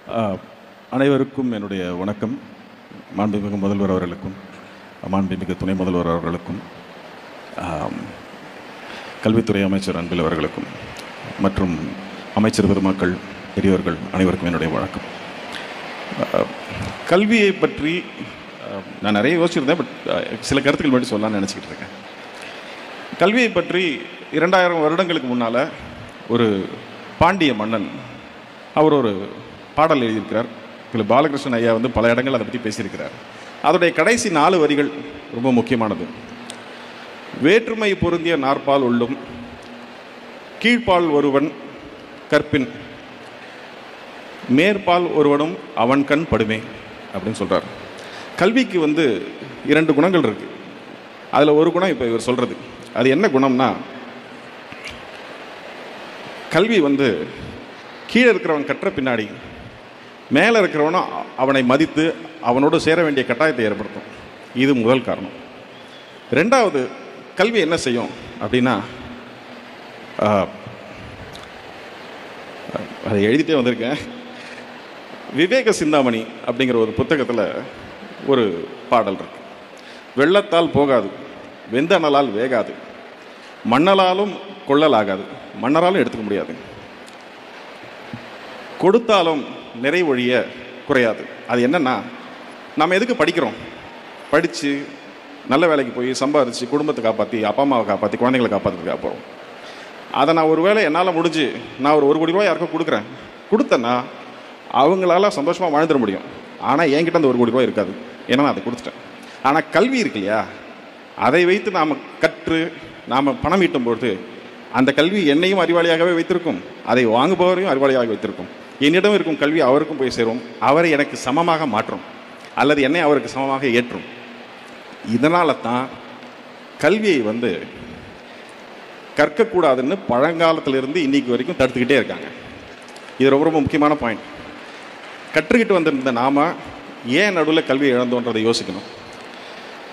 அனைவருக்கும் என்னுடைய வணக்கம். மாண்புமிகு முதல்வர் அவர்களுக்கும் மாண்புமிகு துணை முதல்வர் அவர்களுக்கும் கல்வித்துறை அமைச்சர் அன்பில் அவர்களுக்கும் மற்றும் அமைச்சர் பெருமக்கள் பெரியவர்கள் அனைவருக்கும் என்னுடைய வணக்கம். கல்வியை பற்றி நான் நிறைய யோசிச்சிருந்தேன், பட் சில கருத்துக்கள் மட்டும் சொல்லலாம்னு நினச்சிக்கிட்டு இருக்கேன். கல்வியை பற்றி 2000 வருடங்களுக்கு முன்னால் ஒரு பாண்டிய மன்னன் அவர் ஒரு பாடல் எழுதியிருக்கிறார். திரு பாலகிருஷ்ணன் ஐயா வந்து பல இடங்கள் அதை பற்றி பேசியிருக்கிறார். அதோடைய கடைசி 4 வரிகள் ரொம்ப முக்கியமானது. வேற்றுமை பொருந்திய நாற்பால் உள்ளும் கீழ்ப்பால் ஒருவன் கற்பின் மேற்பால் ஒருவனும் அவன் கண் படுமே அப்படின்னு சொல்கிறார். கல்விக்கு வந்து 2 குணங்கள் இருக்குது. அதில் ஒரு குணம் இப்போ இவர் சொல்கிறது. அது என்ன குணம்னா, கல்வி வந்து கீழே இருக்கிறவன் கற்ற பின்னாடி மேலே இருக்கிறவனும் அவனை மதித்து அவனோடு சேர வேண்டிய கட்டாயத்தை ஏற்படுத்தும். இது முதல் காரணம். 2வது, கல்வி என்ன செய்யும் அப்படின்னா, அதை எழுதிட்டே வந்திருக்கேன். விவேக சிந்தாமணி அப்படிங்கிற ஒரு புத்தகத்தில் ஒரு பாடல் இருக்கு. வெள்ளத்தால் போகாது, வெந்தனலால் வேகாது, மண்ணலாலும் கொள்ளலாகாது, மன்னராலும் எடுத்துக்க முடியாது, கொடுத்தாலும் நிறைவொழிய குறையாது. அது என்னன்னா, நம்ம எதுக்கு படிக்கிறோம்? படித்து நல்ல வேலைக்கு போய் சம்பாதிச்சு குடும்பத்தை காப்பாற்றி அப்பா அம்மாவை காப்பாற்றி குழந்தைங்களை காப்பாற்றுறதுக்காக போகிறோம். அதை நான் ஒரு வேளை என்னால் முடிஞ்சு நான் ஒரு 1 கோடி ரூபாய் யாருக்கும் கொடுக்குறேன், கொடுத்தேன்னா அவங்களால சந்தோஷமாக வாழ்ந்துட முடியும். ஆனால் என்கிட்ட அந்த 1 கோடி ரூபாய் இருக்காது, ஏன்னா நான் அதை கொடுத்துட்டேன். ஆனால் கல்வி இருக்கு இல்லையா, அதை வைத்து நாம் கற்று நாம் பணம் ஈட்டும்பொழுது அந்த கல்வி என்னையும் அறிவாளியாகவே வைத்திருக்கும், அதை வாங்குபவரையும் அறிவாளியாக வைத்திருக்கும். என்னிடம் இருக்கும் கல்வி அவருக்கும் போய் சேரும், அவரை எனக்கு சமமாக மாற்றும் அல்லது என்னை அவருக்கு சமமாக ஏற்றும். இதனால தான் கல்வியை வந்து கற்கக்கூடாதுன்னு பழங்காலத்திலிருந்து இன்னைக்கு வரைக்கும் தடுத்துக்கிட்டே இருக்காங்க. இது ரொம்ப ரொம்ப முக்கியமான பாயிண்ட். கற்றுக்கிட்டு வந்திருந்த நாம் ஏன் நடுவில் கல்வியை இழந்தோன்றதை யோசிக்கணும்.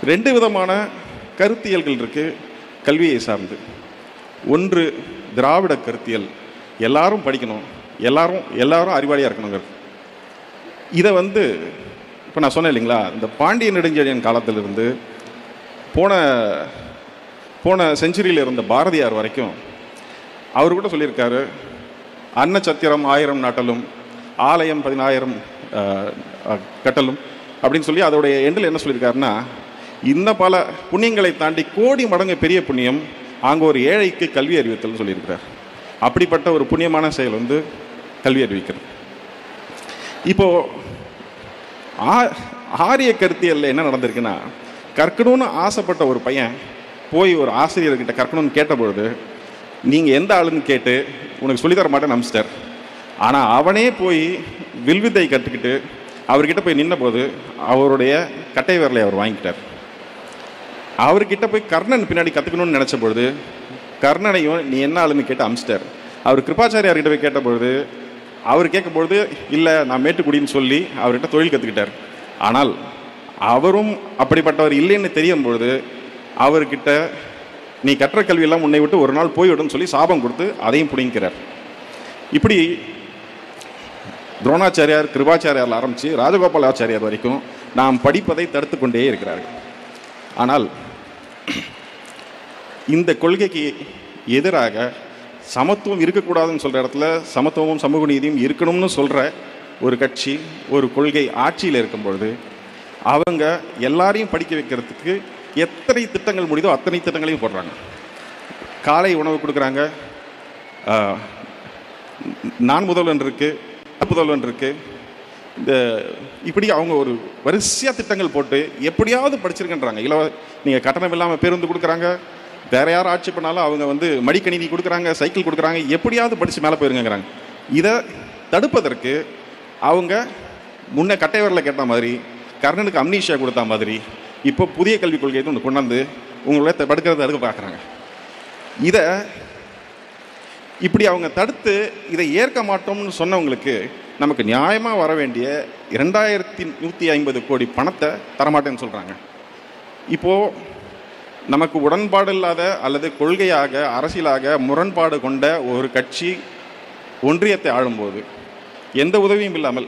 2 விதமான கருத்தியல்கள் இருக்குது கல்வியை சார்ந்து. ஒன்று திராவிட கருத்தியல், எல்லாரும் படிக்கணும், எல்லாரும் அறிவாளியாக இருக்கணுங்கிறது. இதை வந்து இப்போ நான் சொன்னேன் இல்லைங்களா, இந்த பாண்டிய நெடுஞ்செழியன் காலத்திலிருந்து போன செஞ்சுரியில் இருந்த பாரதியார் வரைக்கும் அவர் கூட சொல்லியிருக்காரு, அன்னச்சத்திரம் 1000 நாட்டலும் ஆலயம் 10000 கட்டலும் அப்படின்னு சொல்லி அதோடைய எண்டில் என்ன சொல்லியிருக்காருன்னா, இன்னும் பல புண்ணியங்களை தாண்டி கோடி மடங்கு பெரிய புண்ணியம் அங்கே ஒரு ஏழைக்கு கல்வி அறிவித்தல்னு சொல்லியிருக்கிறார். அப்படிப்பட்ட ஒரு புண்ணியமான செயல் வந்து கல்வி அறிவிக்கிறது. இப்போது ஆரிய கருத்தியலில் என்ன நடந்திருக்குன்னா, கற்கணும்னு ஆசைப்பட்ட ஒரு பையன் போய் ஒரு ஆசிரியர்கிட்ட கற்கணும்னு கேட்டபொழுது, நீங்கள் எந்த ஆளுன்னு கேட்டு உனக்கு சொல்லித்தர மாட்டேன்னு அனுப்பிச்சிட்டார். ஆனால் அவனே போய் வில்வித்தை கற்றுக்கிட்டு அவர்கிட்ட போய் நின்னபோது அவருடைய கட்டை விரலை அவர் வாங்கிட்டார். அவர்கிட்ட போய் கர்ணன் பின்னாடி கற்றுக்கணும்னு நினச்ச பொழுது கர்ணனையும் நீ என்ன ஆளுன்னு கேட்டு அனுப்பிச்சிட்டார். அவர் கிருபாச்சாரியார்கிட்ட போய் கேட்டபொழுது அவர் கேட்கும்பொழுது இல்லை நான் மேட்டுக்குடின்னு சொல்லி அவர்கிட்ட தொழில் கற்றுக்கிட்டார். ஆனால் அவரும் அப்படிப்பட்டவர் இல்லைன்னு தெரியும் பொழுது அவர்கிட்ட நீ கற்ற கல்வியெல்லாம் உன்னை விட்டு ஒரு நாள் போய்விடுன்னு சொல்லி சாபம் கொடுத்து அதையும் பிடிங்கிறார். இப்படி துரோணாச்சாரியார் கிருபாச்சாரியாரில் ஆரம்பித்து ராஜகோபாலாச்சாரியார் வரைக்கும் நாம் படிப்பதை தடுத்து கொண்டே இருக்கிறார்கள். ஆனால் இந்த கொள்கைக்கு எதிராக சமத்துவம் இருக்கக்கூடாதுன்னு சொல்கிற இடத்துல சமத்துவமும் சமூக நீதியும் இருக்கணும்னு சொல்கிற ஒரு கட்சி ஒரு கொள்கை ஆட்சியில் இருக்கும் பொழுது அவங்க எல்லாரையும் படிக்க வைக்கிறதுக்கு எத்தனை திட்டங்கள் முடியுதோ அத்தனை திட்டங்களையும் போடுறாங்க. காலை உணவு கொடுக்குறாங்க, நான் முதல்வன் இருக்குது, முதல்வன் இருக்குது, இந்த இப்படி அவங்க ஒரு வரிசையாக திட்டங்கள் போட்டு எப்படியாவது படிச்சிருக்கன்றாங்க. நீங்கள் கட்டணம் இல்லாமல் பேருந்து கொடுக்குறாங்க, வேற யாரும் ஆட்சி பண்ணாலும் அவங்க வந்து மடிக்கணினி கொடுக்குறாங்க, சைக்கிள் கொடுக்குறாங்க, எப்படியாவது படித்து மேலே போயிருங்கிறாங்க. இதை தடுப்பதற்கு அவங்க முன்ன கட்டைவரில் கேட்ட மாதிரி கர்ணனுக்கு அம்னீஷியா கொடுத்த மாதிரி இப்போ புதிய கல்விக் கொள்கையை ஒன்று கொண்டாந்து உங்களோட தடுக்கிறத தடுக்க பார்க்குறாங்க. இதை இப்படி அவங்க தடுத்து இதை ஏற்க மாட்டோம்னு சொன்னவங்களுக்கு நமக்கு நியாயமாக வர வேண்டிய 2150 கோடி பணத்தை தரமாட்டேன்னு சொல்கிறாங்க. இப்போது நமக்கு உடன்பாடு இல்லாத அல்லது கொள்கையாக அரசியலாக முரண்பாடு கொண்ட ஒரு கட்சி ஒன்றியத்தை ஆளும்போது எந்த உதவியும் இல்லாமல்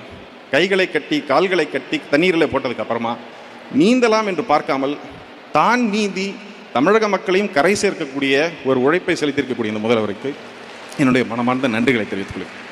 கைகளை கட்டி கால்களை கட்டி தண்ணீரில் போட்டதுக்கு அப்புறமா நீந்தலாம் என்று பார்க்காமல் தான் நீந்தி தமிழக மக்களையும் கரை சேர்க்கக்கூடிய ஒரு உழைப்பை செலுத்தியிருக்கக்கூடிய இந்த முதல்வருக்கு என்னுடைய மனமார்ந்த நன்றிகளை தெரிவித்துக் கொள்கிறேன்.